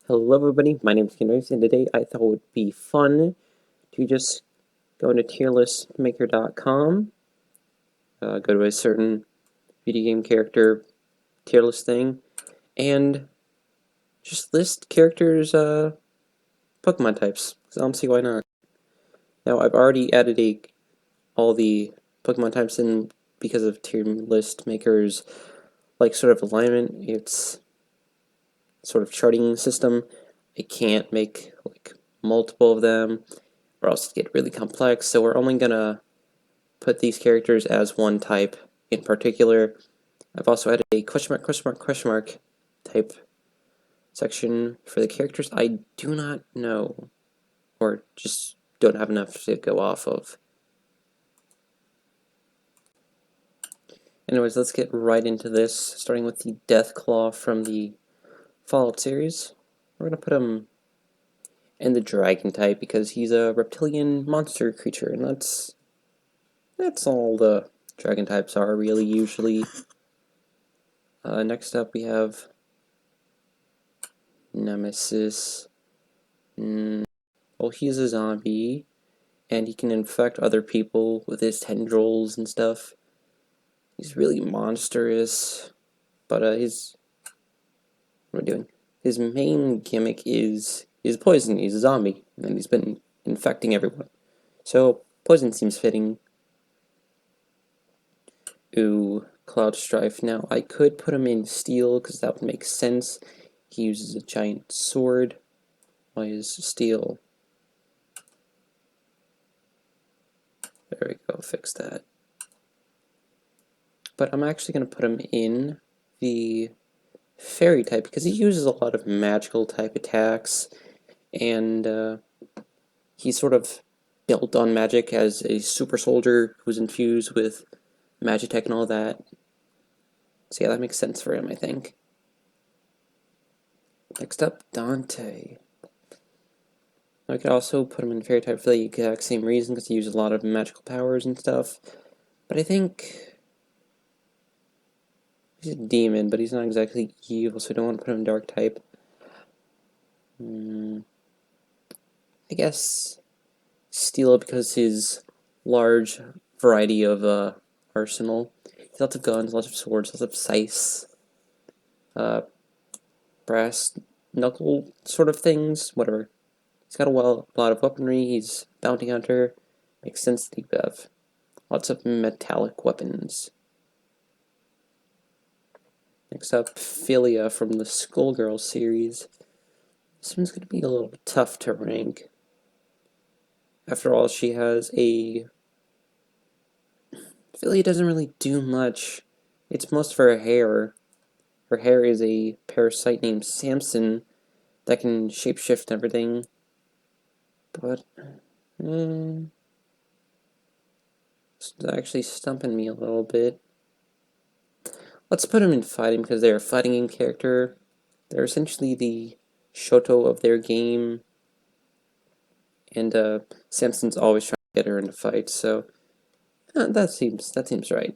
Hello everybody, my name is Nerdius, and today I thought it would be fun to just go into tierlistmaker.com, go to a certain video game character tier list thing, and just list characters' Pokemon types, because I don't see why not. Now, I've already added all the Pokemon types in because of tier list makers, like sort of alignment, it's sort of charting system. I can't make like multiple of them or else it get really complex, so we're only gonna put these characters as one type in particular. I've also added a question mark type section for the characters I do not know or just don't have enough to go off of. Anyways, let's get right into this, starting with the Deathclaw from the Fallout series. We're gonna put him in the dragon type because he's a reptilian monster creature, and that's all the dragon types are really usually. Next up we have Nemesis. Well, he's a zombie, and he can infect other people with his tendrils and stuff. He's really monstrous, but what am I doing? His main gimmick is poison. He's a zombie, and he's been infecting everyone. So poison seems fitting. Ooh, Cloud Strife. Now, I could put him in steel, because that would make sense. He uses a giant sword. Why is steel? There we go, fix that. But I'm actually going to put him in the fairy type, because he uses a lot of magical type attacks, and he's sort of built on magic as a super soldier who's infused with magitech and all that. So yeah, that makes sense for him, I think. Next up, Dante. I could also put him in fairy type for the exact same reason, because he uses a lot of magical powers and stuff. But I think he's a demon, but he's not exactly evil, so I don't want to put him in dark type. I guess steel because his large variety of arsenal. Lots of guns, lots of swords, lots of scythes, brass knuckle sort of things, whatever. He's got a lot of weaponry, he's a bounty hunter. Makes sense that he have lots of metallic weapons. Next up, Philia from the Skullgirl series. This one's going to be a little tough to rank. After all, she has a... Philia doesn't really do much. It's most of her hair. Her hair is a parasite named Samson that can shapeshift and everything. But, it's actually stumping me a little bit. Let's put them in fighting because they're a fighting game character. They're essentially the Shoto of their game. And Samson's always trying to get her into fights, so that seems right.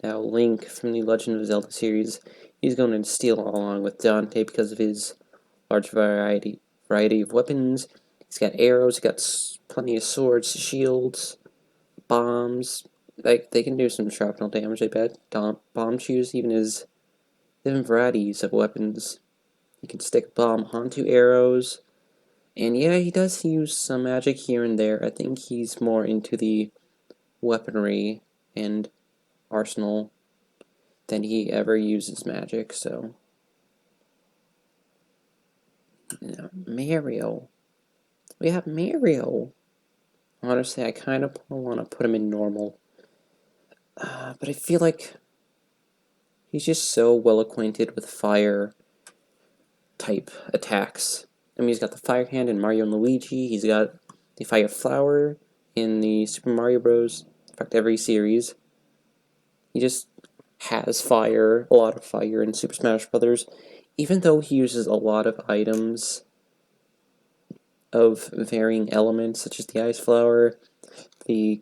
Now Link from the Legend of Zelda series, he's going to steal along with Dante because of his large variety of weapons. He's got arrows, he's got plenty of swords, shields, bombs. Like they can do some shrapnel damage, I bet. Bomb shoes, even his different varieties of weapons. He can stick a bomb onto arrows. And yeah, he does use some magic here and there. I think he's more into the weaponry and arsenal than he ever uses magic, so... Mario. We have Mario. Honestly, I kind of want to put him in normal. But I feel like he's just so well acquainted with fire type attacks. I mean, he's got the Fire Hand in Mario and Luigi. He's got the Fire Flower in the Super Mario Bros. In fact, every series. He just has fire, a lot of fire in Super Smash Bros. Even though he uses a lot of items of varying elements, such as the Ice Flower, the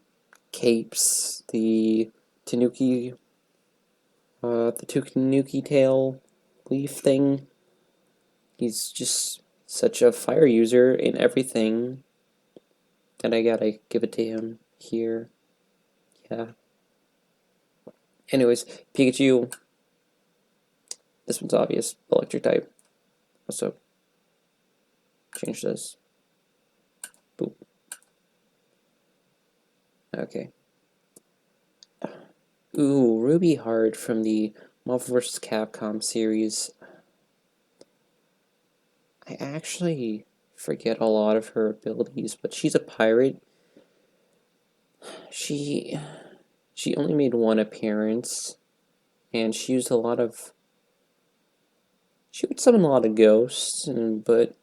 capes, the Tanuki tail leaf thing. he's just such a fire user in everything that I gotta give it to him here. Yeah. Anyways, Pikachu. This one's obvious. Electric type. Also, change this. Boop. Okay. Ooh, Ruby Heart from the Marvel vs. Capcom series. I actually forget a lot of her abilities, but she's a pirate. She only made one appearance, and she used a lot of. She would summon a lot of ghosts, but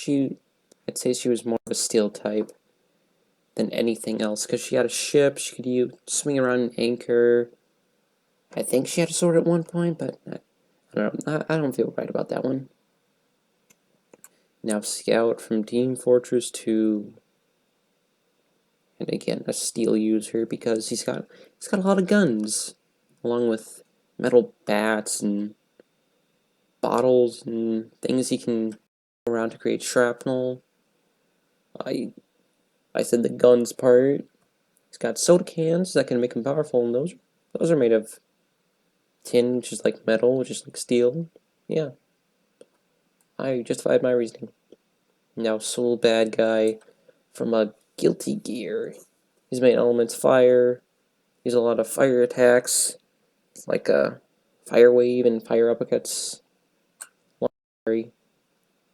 I'd say she was more of a steel type than anything else, because she had a ship, she could swing around an anchor. I think she had a sword at one point, but I don't know. I don't feel right about that one. Now Scout from Team Fortress 2. And again, a steel user because he's got a lot of guns, along with metal bats and bottles and things he can go around to create shrapnel. I said the guns part. He's got soda cans that can make him powerful, and those are made of tin, which is like metal, which is like steel. Yeah, I justified my reasoning. Now Soul Bad Guy from a Guilty Gear. His main element's fire. He's a lot of fire attacks, like a fire wave and fire uppercuts. Terry.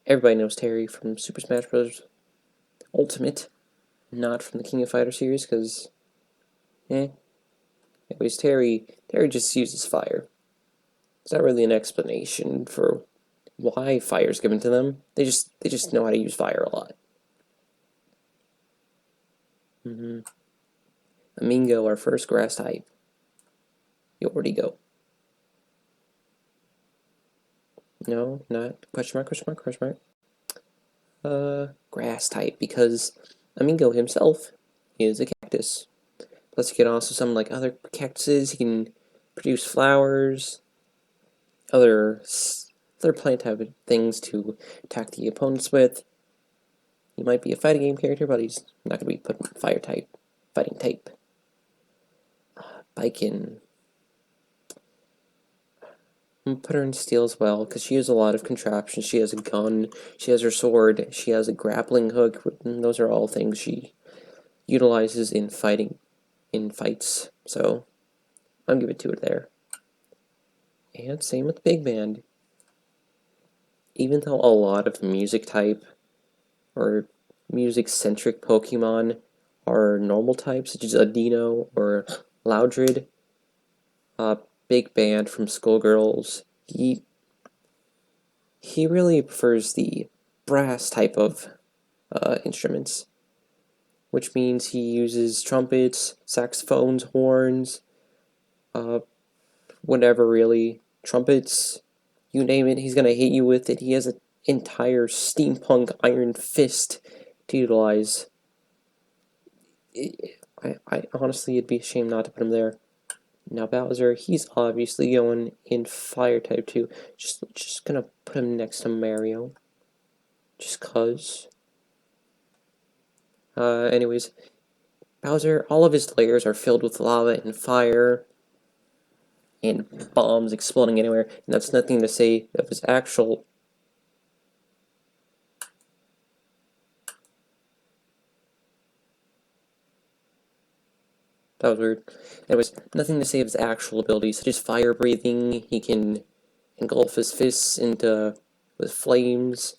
Everybody knows Terry from Super Smash Bros. Ultimate, not from the King of Fighters series, because, Anyways, Terry just uses fire. It's not really an explanation for why fire is given to them. They just know how to use fire a lot. Amingo, our first grass type. You already go. No, not question mark, question mark, question mark. Grass type, because Amingo himself is a cactus. Plus, he can also summon like other cactuses. He can produce flowers, other plant type things to attack the opponents with. He might be a fighting game character, but he's not going to be put in fire type, fighting type. Baiken. I'm gonna put her in steel as well, because she has a lot of contraptions. She has a gun, she has her sword, she has a grappling hook. Those are all things she utilizes in fights. So I'm gonna give it to her there. And same with Big Band. Even though a lot of music type or music-centric Pokemon are normal types, such as Adino or Loudred, Big Band from Skullgirls, he really prefers the brass type of instruments, which means he uses trumpets, saxophones, horns, whatever really, trumpets, you name it, he's gonna hit you with it. He has an entire steampunk iron fist to utilize. I honestly, it'd be a shame not to put him there. Now Bowser, he's obviously going in fire type too. Just gonna put him next to Mario, just cause. Anyways, Bowser, all of his layers are filled with lava and fire and bombs exploding anywhere, and that's nothing to say of his actual. That was weird. Anyways, nothing to say of his actual abilities, such as fire breathing. He can engulf his fists with flames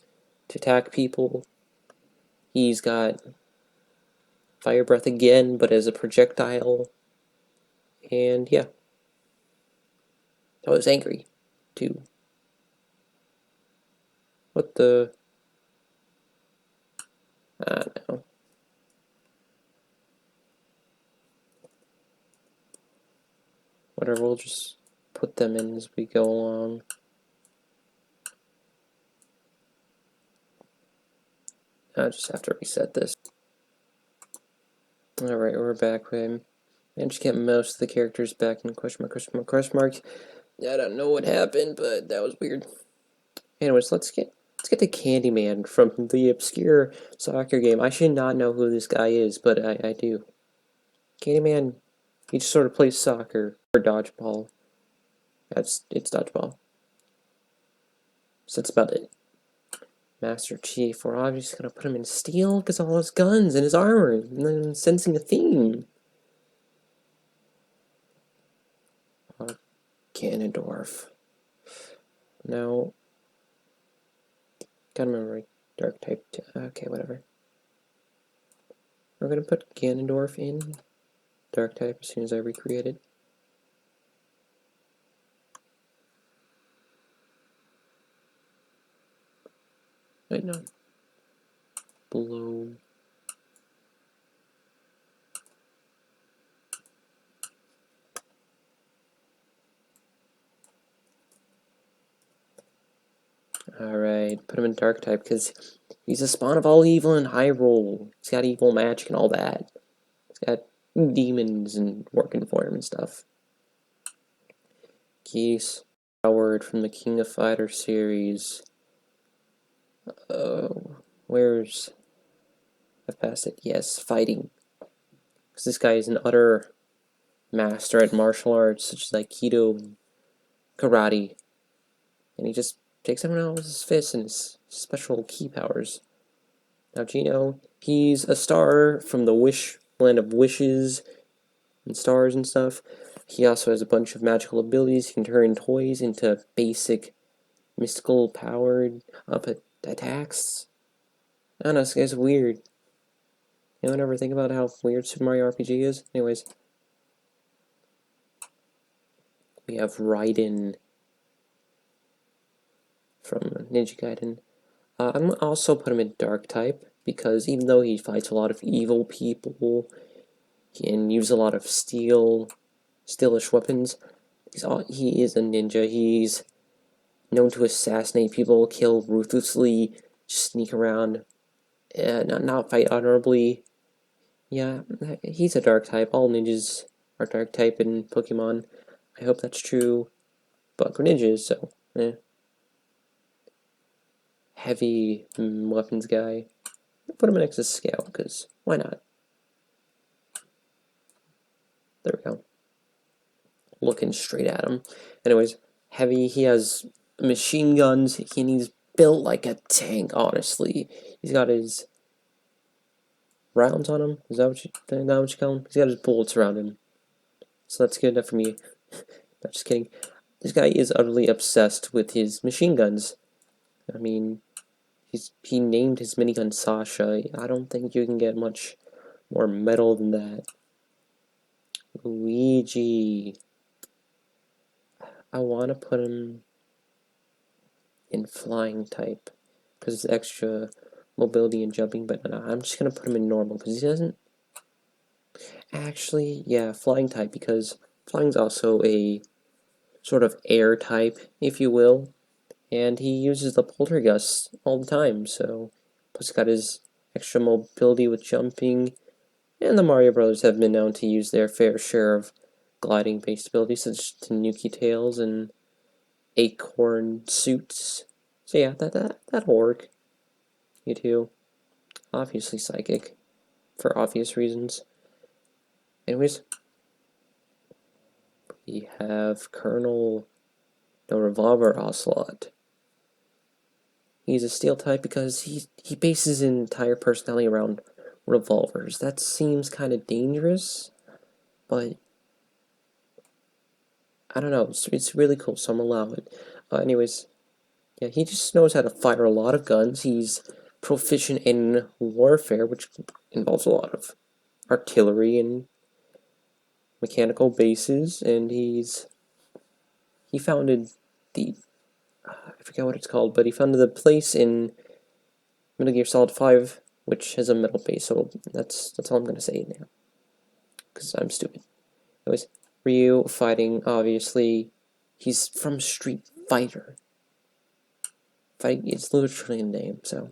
to attack people. He's got fire breath again, but as a projectile. And yeah. I was angry, too. What the? I don't know. Whatever, we'll just put them in as we go along. I just have to reset this. Alright, we're back. We managed to get most of the characters back in question mark, question mark, question mark. I don't know what happened, but that was weird. Anyways, let's get get the Candyman from the obscure soccer game. I should not know who this guy is, but I do. Candyman, he just sort of plays soccer or dodgeball. It's dodgeball. So that's about it. Master Chief, we're obviously gonna put him in steel because all his guns and his armor, and then sensing a theme. Ganondorf. Now, gotta remember dark type. Okay, whatever. We're gonna put Ganondorf in dark type as soon as I recreate it. Wait, no. Blow. Alright, put him in dark type because he's a spawn of all evil in Hyrule. He's got evil magic and all that. He's got demons and working for him and stuff. Geese. Howard from the King of Fighters series. Oh, where's... I've passed it. Yes, fighting. Because this guy is an utter master at martial arts, such as Aikido and karate. And he just takes everyone else's fists and his special ki powers. Now, Gino, he's a star from the land of wishes and stars and stuff. He also has a bunch of magical abilities. He can turn toys into basic mystical powered attacks. I don't know, this guy's weird. Anyone ever think about how weird Super Mario RPG is? Anyways, we have Raiden from Ninja Gaiden. I'm gonna also put him in Dark type because even though he fights a lot of evil people, he can use a lot of steelish weapons. He is a ninja. He's known to assassinate people, kill ruthlessly, just sneak around, not fight honorably. Yeah, he's a Dark type. All ninjas are Dark type in Pokemon. I hope that's true. But we're ninjas, so heavy weapons guy. Put him next to Scout, because why not? There we go. Looking straight at him. Anyways, heavy, he has machine guns, and he's built like a tank, honestly. He's got his rounds on him. Is that what you call him? He's got his bullets around him. So that's good enough for me. Not just kidding. This guy is utterly obsessed with his machine guns. I mean, he named his minigun Sasha. I don't think you can get much more metal than that. Luigi. I want to put him in flying type because it's extra mobility and jumping, but no, I'm just going to put him in normal because he doesn't... Actually, yeah, flying type because flying's also a sort of air type, if you will, and he uses the poltergust all the time, so plus he's got his extra mobility with jumping, and the Mario Brothers have been known to use their fair share of gliding-based abilities, such as Tanuki Tails and Acorn Suits. So yeah, that'll work. You too. Obviously psychic, for obvious reasons. Anyways, we have Colonel the Revolver Ocelot. He's a steel type because he bases his entire personality around revolvers. That seems kind of dangerous, but I don't know. It's really cool, so I'm gonna allow it. Anyways, yeah, he just knows how to fire a lot of guns. He's proficient in warfare, which involves a lot of artillery and mechanical bases, and he founded the I forget what it's called, but he founded the place in Metal Gear Solid 5, which has a metal base, so that's all I'm gonna say now. Because I'm stupid. Anyways, Ryu fighting, obviously. He's from Street Fighter. Fighting, it's literally a name, so.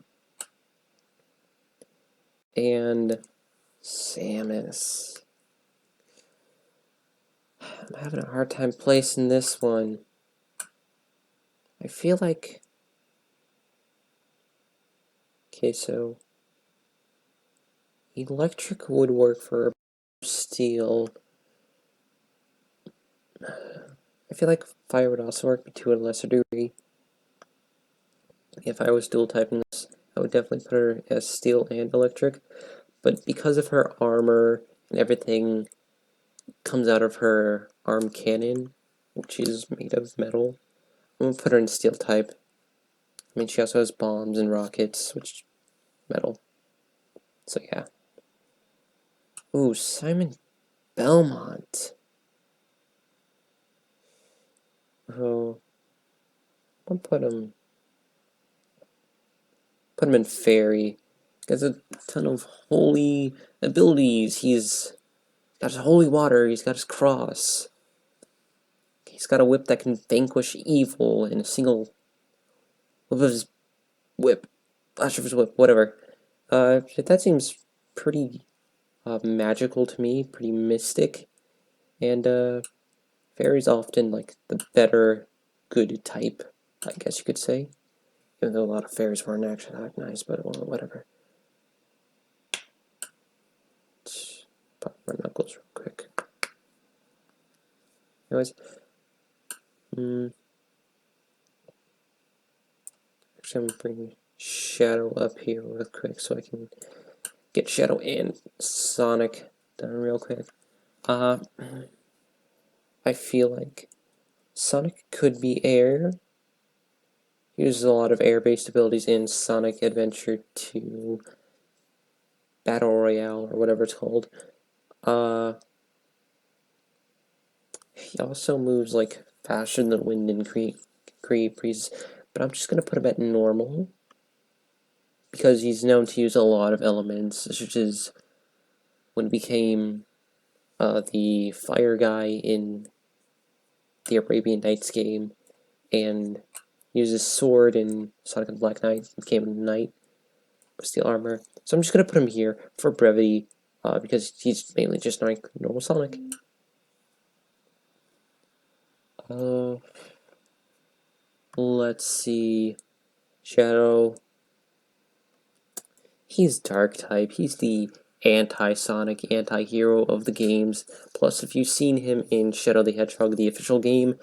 And Samus. I'm having a hard time placing this one. I feel like Okay, so electric would work for steel. I feel like fire would also work, but to a lesser degree. If I was dual typing this, I would definitely put her as steel and electric. But because of her armor and everything comes out of her arm cannon, which is made of metal, I'm gonna put her in steel type. I mean, she also has bombs and rockets, which metal. So yeah. Ooh, Simon Belmont. Oh, I'll put him in fairy. He has a ton of holy abilities. He's got his holy water. He's got his cross. He's got a whip that can vanquish evil in a single whip of his whip, flash of his whip, whatever. That seems pretty magical to me, pretty mystic, and fairy's often like the better good type, I guess you could say. Even though a lot of fairies weren't actually that nice, but well, whatever. Pop my knuckles real quick. Anyways, actually, I'm gonna bring Shadow up here real quick so I can get Shadow and Sonic done real quick. I feel like Sonic could be air. He uses a lot of air-based abilities in Sonic Adventure 2 Battle Royale or whatever it's called. He also moves like faster than wind and creep breeze, but I'm just gonna put him at normal because he's known to use a lot of elements, such as when he became the fire guy in the Arabian Nights game, and uses sword in Sonic and Black Knight, became a knight with steel armor. So I'm just gonna put him here for brevity, because he's mainly just like normal Sonic. Let's see. Shadow. He's dark type. He's the anti-Sonic, anti-hero of the games. Plus, if you've seen him in Shadow the Hedgehog, the official game,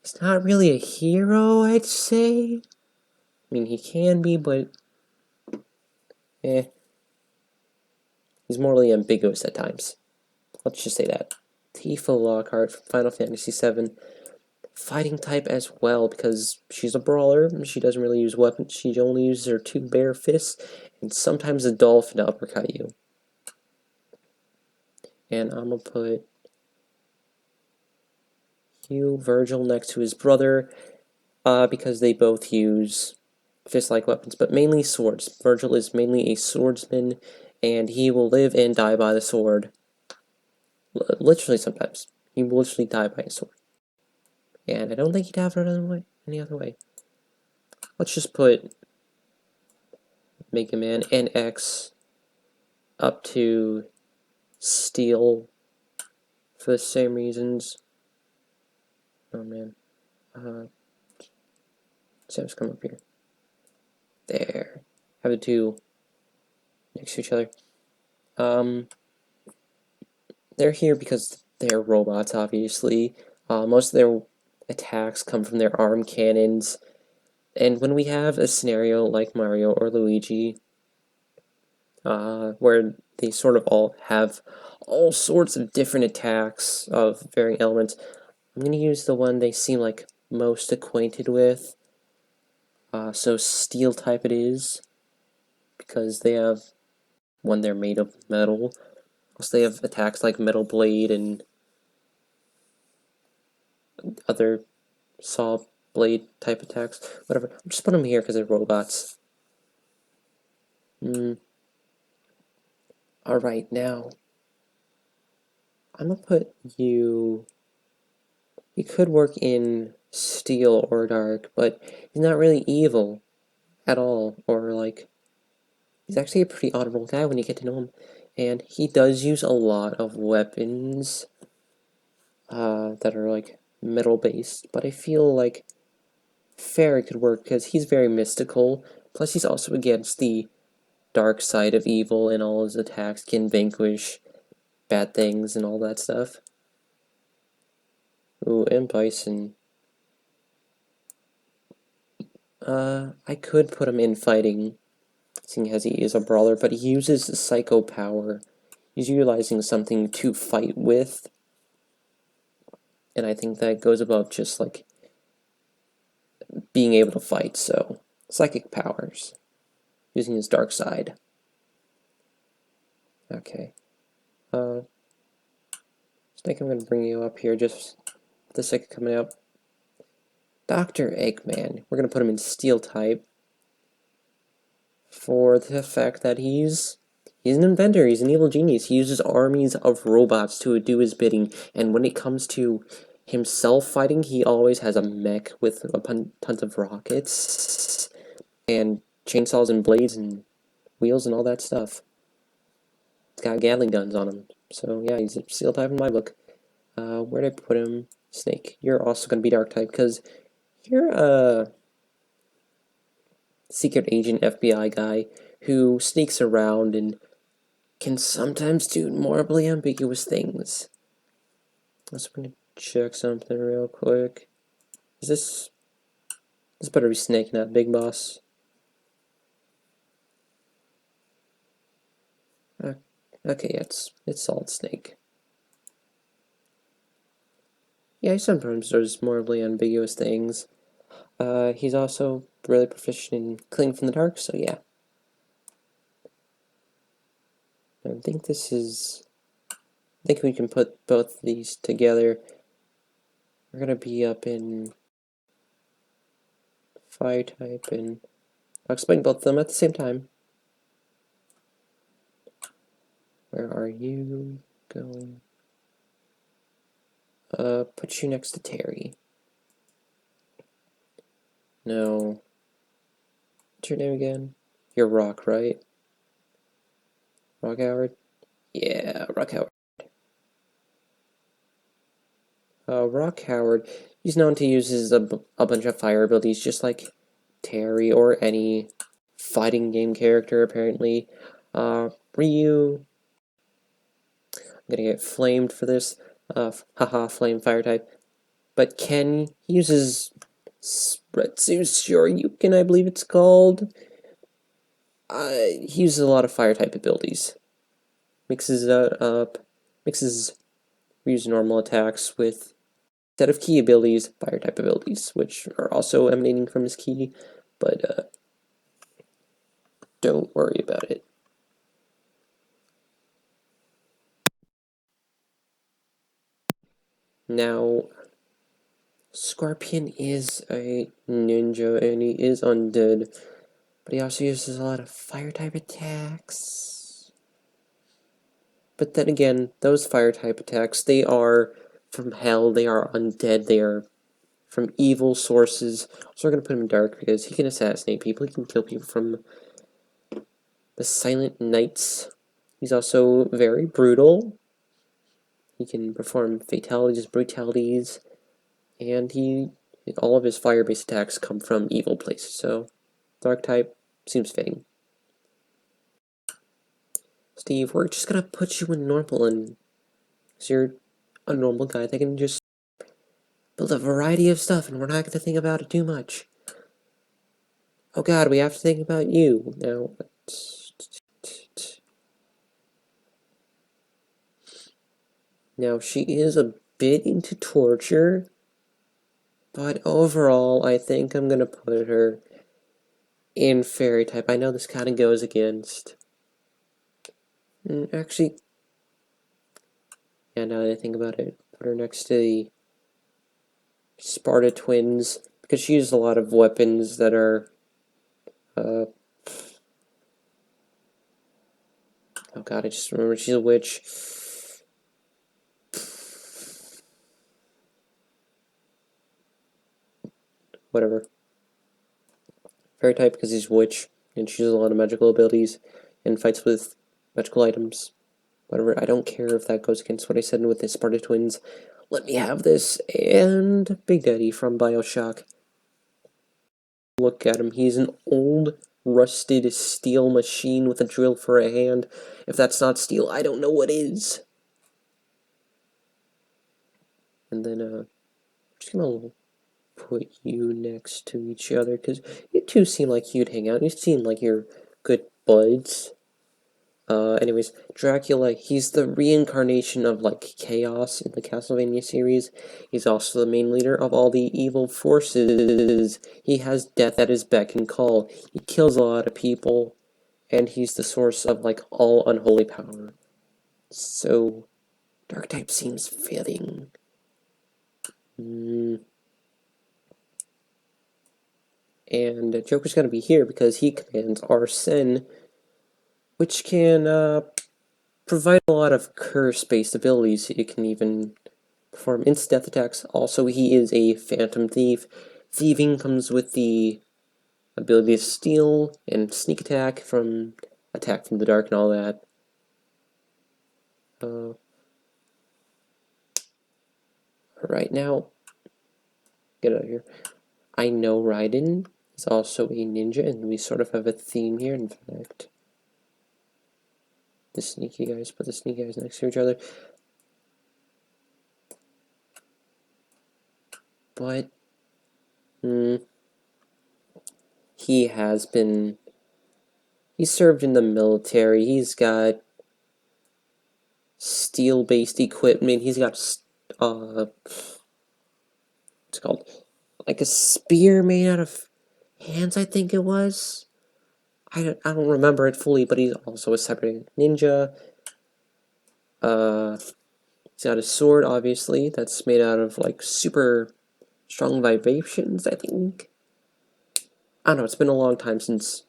he's not really a hero, I'd say. I mean, he can be, but he's morally ambiguous at times. Let's just say that. Tifa Lockhart from Final Fantasy VII. Fighting type as well, because she's a brawler. She doesn't really use weapons. She only uses her two bare fists, and sometimes a dolphin to uppercut you. And I'm gonna put Hugh Virgil next to his brother, because they both use fist-like weapons, but mainly swords. Virgil is mainly a swordsman, and he will live and die by the sword. Literally, sometimes. He will literally die by a sword. And I don't think he'd have it any other way. Let's just put Mega Man and X up to Steel for the same reasons. Oh man. Sam's come up here. There. Have the two next to each other. They're here because they're robots, obviously. Most of their attacks come from their arm cannons. And when we have a scenario like Mario or Luigi, where they sort of all have all sorts of different attacks of varying elements, I'm going to use the one they seem like most acquainted with. So steel type it is, because they have one, they're made of metal. Also, they have attacks like Metal Blade and other saw blade type attacks. Whatever. I'll just put them here because they're robots. Alright, now I'm gonna put you. He could work in steel or dark, but he's not really evil at all, or like, he's actually a pretty honorable guy when you get to know him. And he does use a lot of weapons that are like metal based, but I feel like Fairy could work because he's very mystical. Plus, he's also against the dark side of evil, and all his attacks can vanquish bad things and all that stuff. Ooh, and Bison. I could put him in fighting, seeing as he is a brawler, but he uses Psycho Power. He's utilizing something to fight with, and I think that goes above just, like, being able to fight, so Psychic Powers. Using his dark side. Okay. Snake, I'm going to bring you up here just for the sake of coming out. Dr. Eggman. We're going to put him in Steel type for the fact that he's an inventor. He's an evil genius. He uses armies of robots to do his bidding, and when it comes to himself fighting, he always has a mech with tons of rockets and chainsaws and blades and wheels and all that stuff. He's got Gatling guns on him. So yeah, he's a Steel type in my book. Where'd I put him? Snake. You're also going to be Dark type because you're a secret agent FBI guy who sneaks around and can sometimes do morally ambiguous things. Let's check something real quick. Is this better be Snake, not Big Boss? Okay, it's Solid Snake. Yeah, he sometimes does morally ambiguous things. He's also really proficient in Clean from the Dark, so yeah. I think we can put both of these together. We're gonna be up in Fire type, and I'll explain both of them at the same time. Where are you going? Put you next to Terry. No. What's your name again? You're Rock, right? Rock Howard? Yeah, Rock Howard. Rock Howard, he's known to use a bunch of fire abilities, just like Terry or any fighting game character, apparently. Ryu, I'm gonna get flamed for this. Haha, flame fire type. But Ken uses Spretsu Shoryuken, I believe it's called. He uses a lot of fire type abilities. Mixes it up, mixes Ryu's normal attacks with, instead of key abilities, fire type abilities, which are also emanating from his key, but don't worry about it. Now, Scorpion is a ninja and he is undead, but he also uses a lot of fire type attacks. But then again, those fire type attacks, they are from hell, they are undead, they are from evil sources. So we're going to put him in dark because he can assassinate people, he can kill people from the Silent Knights. He's also very brutal. He can perform fatalities, brutalities, and all of his fire-based attacks come from evil places, so dark type seems fitting. Steve, we're just gonna put you in normal, and so you're a normal guy that can just build a variety of stuff, and we're not gonna think about it too much. Oh god, we have to think about you. Now, she is a bit into torture, but overall, I think I'm gonna put her in fairy type. I know this kind of goes against... Actually, yeah, now that I think about it, put her next to the Sparta twins, because she uses a lot of weapons that are, oh god, I just remembered she's a witch. Whatever. Fairy type because he's a witch, and she uses a lot of magical abilities, and fights with magical items. Whatever, I don't care if that goes against what I said with the Sparta twins. Let me have this, and Big Daddy from Bioshock. Look at him, he's an old rusted steel machine with a drill for a hand. If that's not steel, I don't know what is. And then, just gonna put you next to each other, because you two seem like you'd hang out. You seem like you're good buds. Anyways, Dracula, he's the reincarnation of, like, chaos in the Castlevania series. He's also the main leader of all the evil forces. He has death at his beck and call. He kills a lot of people, and he's the source of, like, all unholy power. So, Dark type seems fitting. And Joker's gonna be here because he commands Arsene, which can, provide a lot of curse-based abilities. It can even perform instant death attacks. Also, he is a phantom thief. Thieving comes with the ability to steal and sneak attack from the dark and all that. Right now, get out of here. I know Raiden is also a ninja, and we sort of have a theme here, in fact. The sneaky guys, put the sneaky guys next to each other. But, he served in the military. He's got steel-based equipment. He's got, what's it called? Like a spear made out of hands, I think it was. I don't remember it fully, but he's also a separate ninja. He's got a sword, obviously, that's made out of, like, super strong vibrations, I think. I don't know, it's been a long time since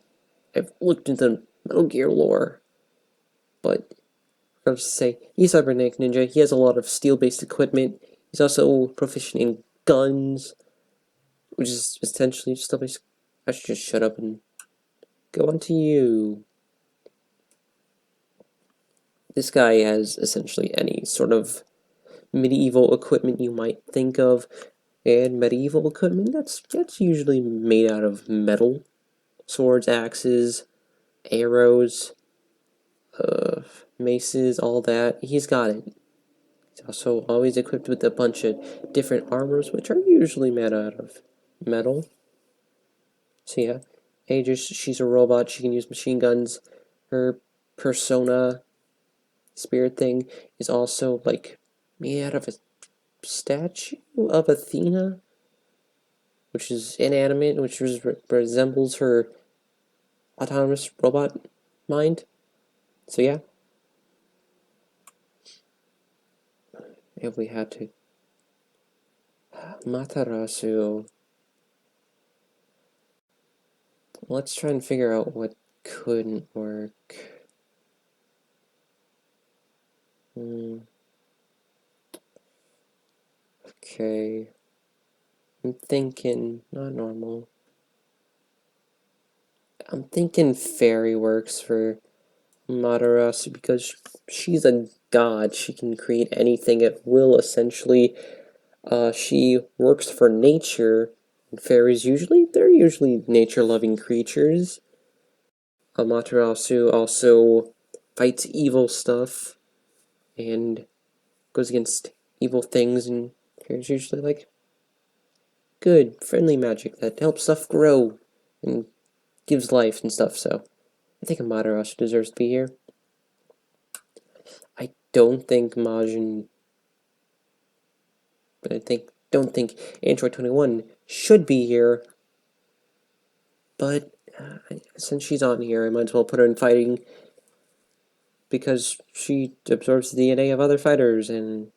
I've looked into Metal Gear lore. But, I was to say, he's a cybernetic ninja. He has a lot of steel-based equipment. He's also proficient in guns, which is essentially steel-based. I should just shut up and go on to you. This guy has essentially any sort of medieval equipment you might think of, and medieval equipment that's usually made out of metal. Swords, axes, arrows, maces, all that. He's got it. He's also always equipped with a bunch of different armors, which are usually made out of metal. So yeah, Aegis, she's a robot. She can use machine guns. Her persona spirit thing is also, like, made out of a statue of Athena, which is inanimate, which resembles her autonomous robot mind. So yeah, if we had to, Matarasu. Let's try and figure out what couldn't work. Okay. I'm thinking, not normal. I'm thinking fairy works for Matarasu because she's a god. She can create anything at will, essentially. She works for nature. And fairies they're usually nature-loving creatures. Amaterasu also fights evil stuff and goes against evil things, and fairies usually like good, friendly magic that helps stuff grow and gives life and stuff, so I think Amaterasu deserves to be here. I don't think Majin, but don't think Android 21 should be here, but since she's on here, I might as well put her in fighting because she absorbs the DNA of other fighters and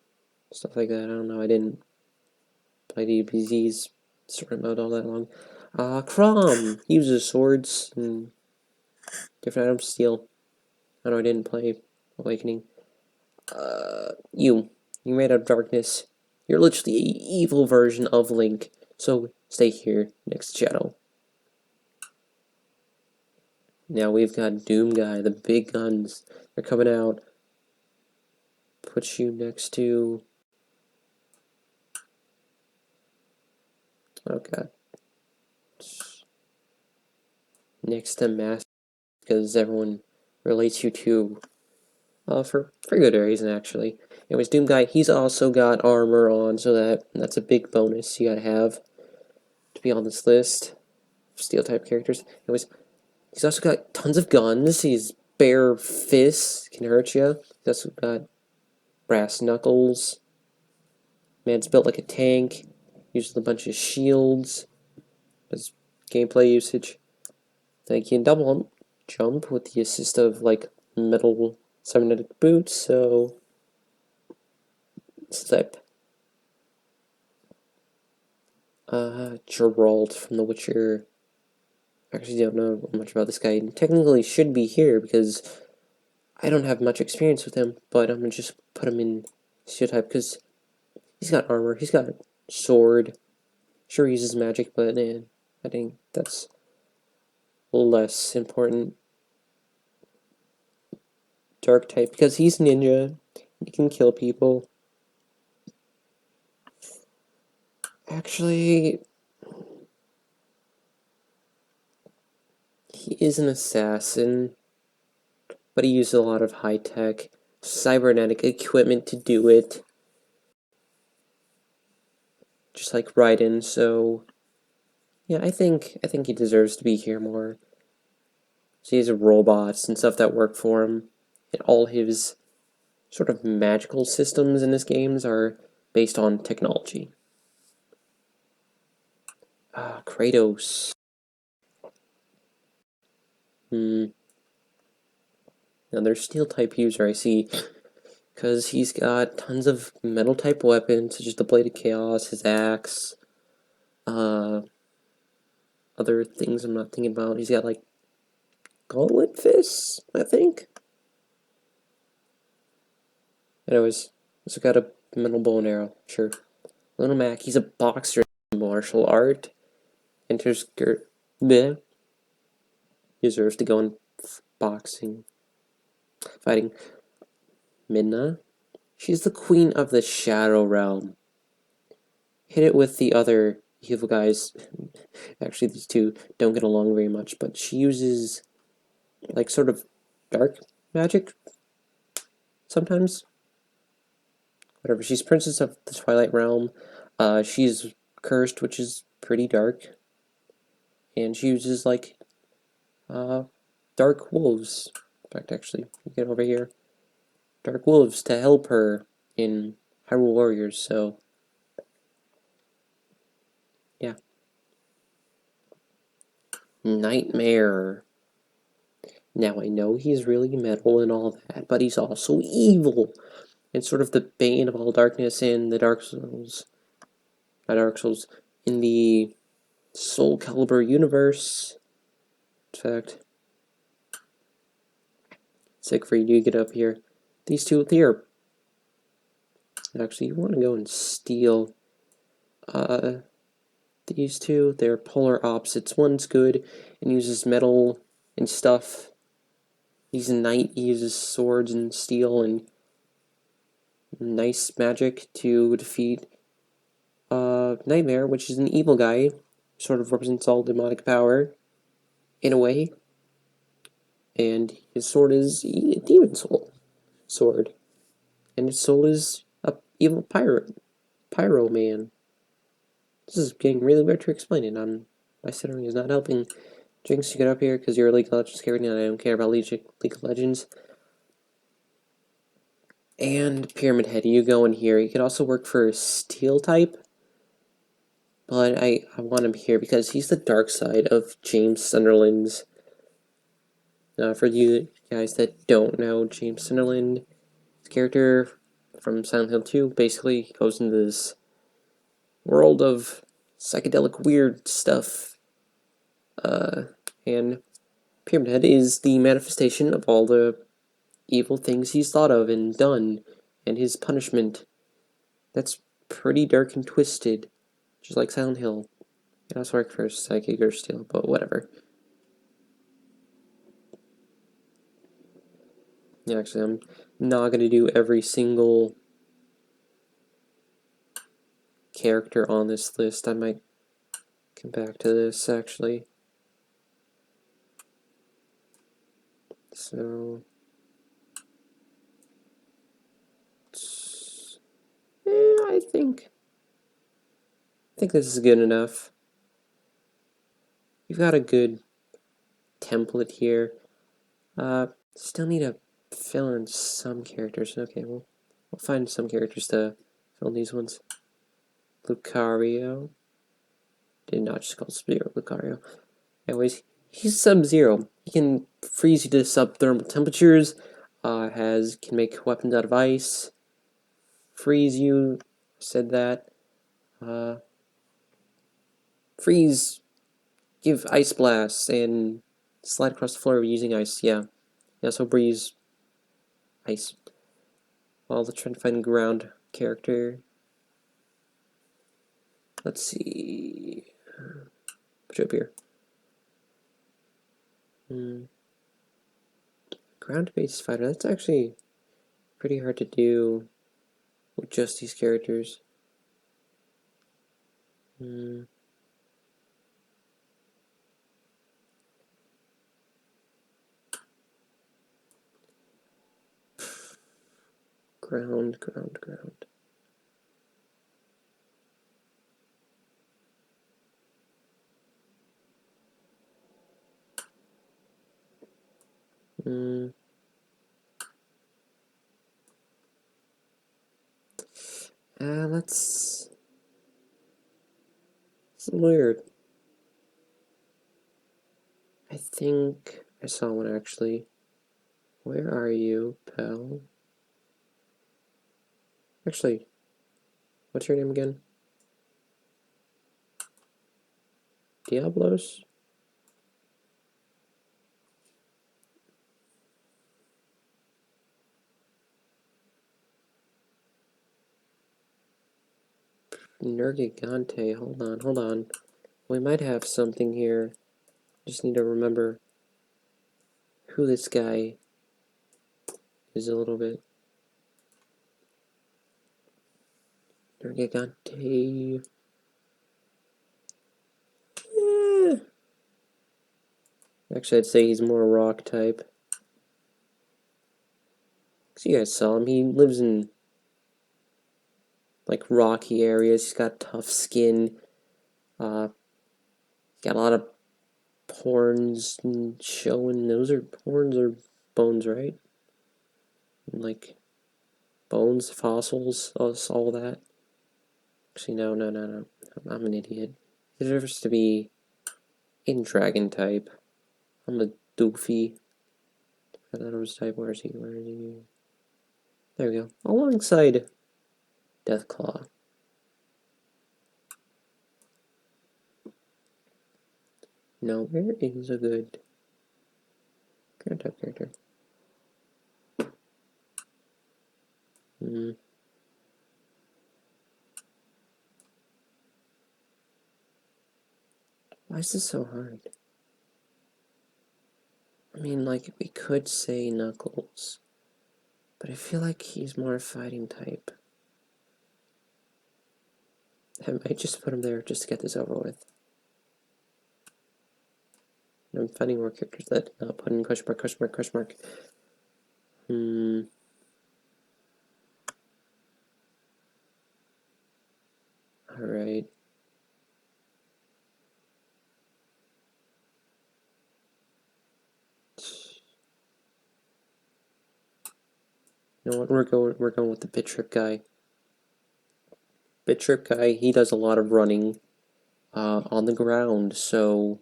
stuff like that. I don't know, I didn't play DBZ's story mode all that long. Crom! He uses swords and different items to steal. I know I didn't play Awakening. You made out of darkness. You're literally an evil version of Link, so stay here next to Shadow. Now we've got Doom Guy, the big guns. They're coming out. Put you next to... Oh god. next to Mask, because everyone relates you to, for good reason, actually. Anyways, Doom Guy, he's also got armor on, so that's a big bonus you gotta have to be on this list of Steel-type characters. Anyways, he's also got tons of guns. He's bare fists, can hurt you. He's also got brass knuckles. Man's built like a tank. Uses a bunch of shields. Has gameplay usage. Then he can double jump with the assist of like metal cybernetic boots. So it's type Geralt from The Witcher. Actually, don't know much about this guy. Technically, should be here because I don't have much experience with him. But I'm gonna just put him in steel type because he's got armor. He's got a sword. Sure, he uses magic, but I think that's less important. Dark type because he's ninja. He can kill people. Actually, he is an assassin, but he uses a lot of high-tech cybernetic equipment to do it. Just like Raiden, so yeah, I think he deserves to be here more. So he has robots and stuff that work for him, and all his sort of magical systems in his games are based on technology. Kratos. Another steel type user I see, because he's got tons of metal type weapons, such as the Blade of Chaos, his axe, other things I'm not thinking about. He's got like gauntlet fists, I think. Anyways, also got a metal bow and arrow, sure. Little Mac, he's a boxer in martial art. Enters bleh. Deserves to go in boxing. Fighting Midna. She's the queen of the Shadow Realm. Hit it with the other evil guys. Actually, these two don't get along very much, but she uses like sort of dark magic sometimes. Whatever. She's princess of the Twilight Realm. She's cursed, which is pretty dark, and she uses like dark wolves. In fact, actually, get over here. Dark wolves to help her in Hyrule Warriors. So yeah. Nightmare. Now I know he's really metal and all that, but he's also evil. And sort of the bane of all darkness in the Dark Souls. Not Dark Souls. In the Soul Calibur universe. In fact, Siegfried, you get up here. These two here. Actually, you want to go and steal these two. They're polar opposites. One's good and uses metal and stuff. He's a knight. He uses swords and steel and nice magic to defeat Nightmare, which is an evil guy. Sort of represents all demonic power, in a way. And his sword is a demon soul sword. And his soul is a evil pyro man. This is getting really weird to explain it. My stuttering is not helping. Jinx, you get up here because you're a League of Legends character and I don't care about League of Legends. And Pyramid Head, you go in here. You can also work for Steel type. But I want him here because he's the dark side of James Sunderland's. For you guys that don't know, James Sunderland, his character from Silent Hill 2, basically goes into this world of psychedelic weird stuff. And Pyramid Head is the manifestation of all the evil things he's thought of and done, and his punishment. That's pretty dark and twisted, just like Silent Hill. It also works for Psychic or Steel, but whatever. Yeah, actually, I'm not going to do every single character on this list. I might come back to this, actually. So I think this is good enough. We've got a good template here. Still need to fill in some characters. Okay, we'll find some characters to fill in these ones. Lucario. Did not just call Sub-Zero Lucario. Anyways, he's Sub-Zero. He can freeze you to subthermal temperatures. Can make weapons out of ice. Freeze you. Said that. Freeze. Give ice blasts and slide across the floor using ice. Yeah. So breeze. Ice. Well, let's try to find ground character. Let's see. Put you up here. Ground-based fighter. That's actually pretty hard to do with just these characters. Ground. Let's. It's weird. I think I saw one actually. Where are you, pal? Actually, what's your name again? Diablos? Nergigante. Hold on. We might have something here. Just need to remember who this guy is a little bit. Nergigante. Actually, I'd say he's more rock type. Cause you guys saw him. He lives in like rocky areas. He's got tough skin. Got a lot of horns showing. Those are horns or bones, right? And like bones, fossils, all that. Actually, no. I'm an idiot. He deserves to be in dragon type. I'm a doofy. Predator's type. Where is he? There we go. Alongside Deathclaw. Now, where is a good ground type character? Why is this so hard? I mean, like, we could say Knuckles, but I feel like he's more fighting type. I might just put him there just to get this over with. And I'm finding more characters that not put in question mark. Alright. You know what? We're going with the Bit Trip guy. Bit Trip guy, he does a lot of running on the ground, so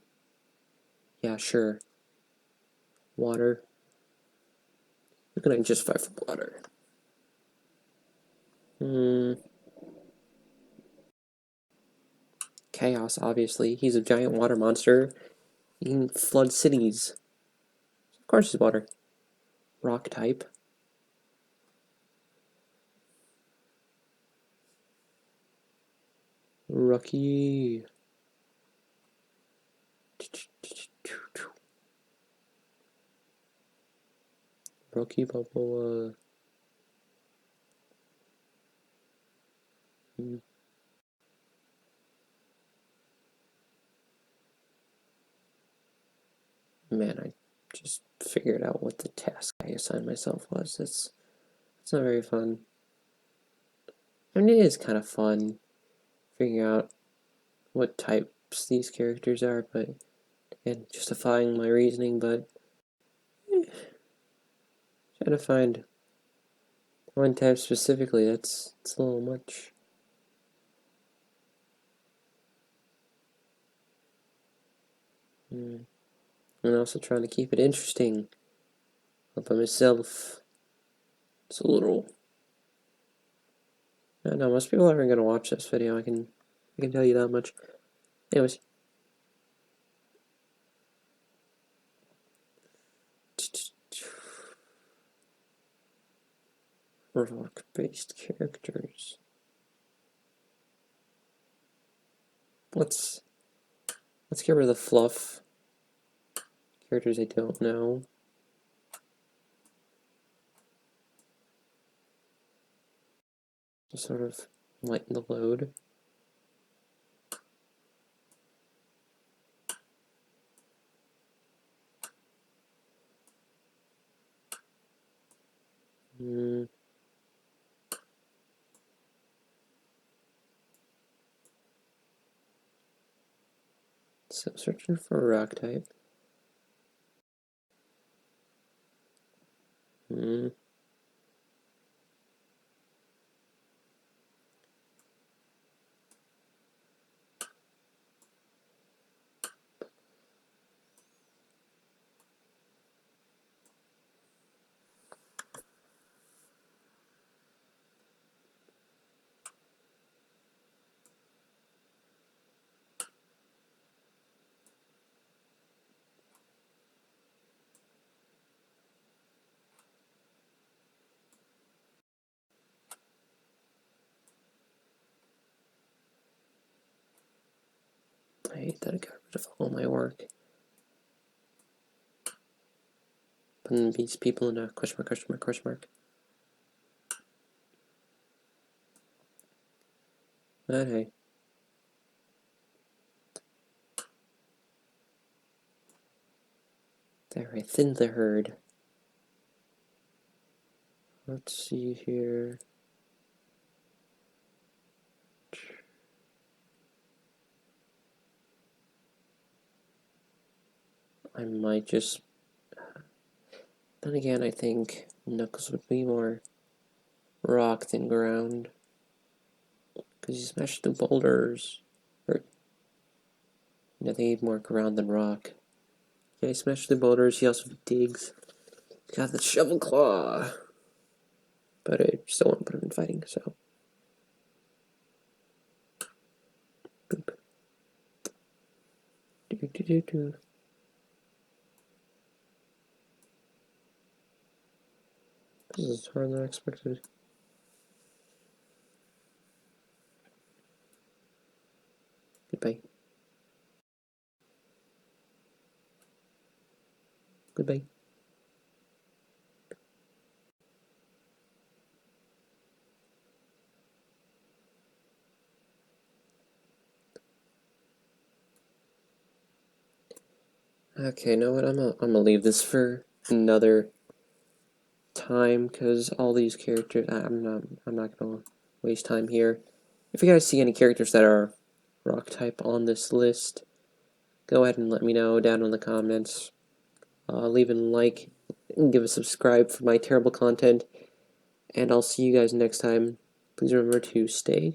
yeah, sure. Water. We're gonna just fight for water. Chaos, obviously. He's a giant water monster. He can flood cities. Of course he's water. Rock type. Rocky. Rocky Balboa. Man, I just figured out what the task I assigned myself was. It's not very fun. I mean, it is kind of fun figuring out what types these characters are, but and justifying my reasoning, but trying to find one type specifically, it's a little much. And also trying to keep it interesting all by myself. It's a little. I don't know, most people aren't gonna watch this video. I can tell you that much. Anyways. Rock-based characters. Let's get rid of the fluff. Characters I don't know. Just sort of lighten the load. So searching for a rock type. I hate that I got rid of all my work. Putting these people in a question mark, question mark, question mark. But hey. There, I thinned the herd. Let's see here. I might just. Then again, I think Knuckles would be more rock than ground. Because he smashed through boulders. Or, I think he'd more ground than rock. Yeah, he smashed through boulders. He also digs. He's got the shovel claw. But I still want to put him in fighting, so. Boop. Do. This is harder than I expected. Goodbye. Goodbye. Okay, you know what? I'm gonna leave this for another time because all these characters. I'm not gonna waste time here. If you guys see any characters that are rock type on this list, go ahead and let me know down in the comments. Leave a like and give a subscribe for my terrible content. And I'll see you guys next time. Please remember to stay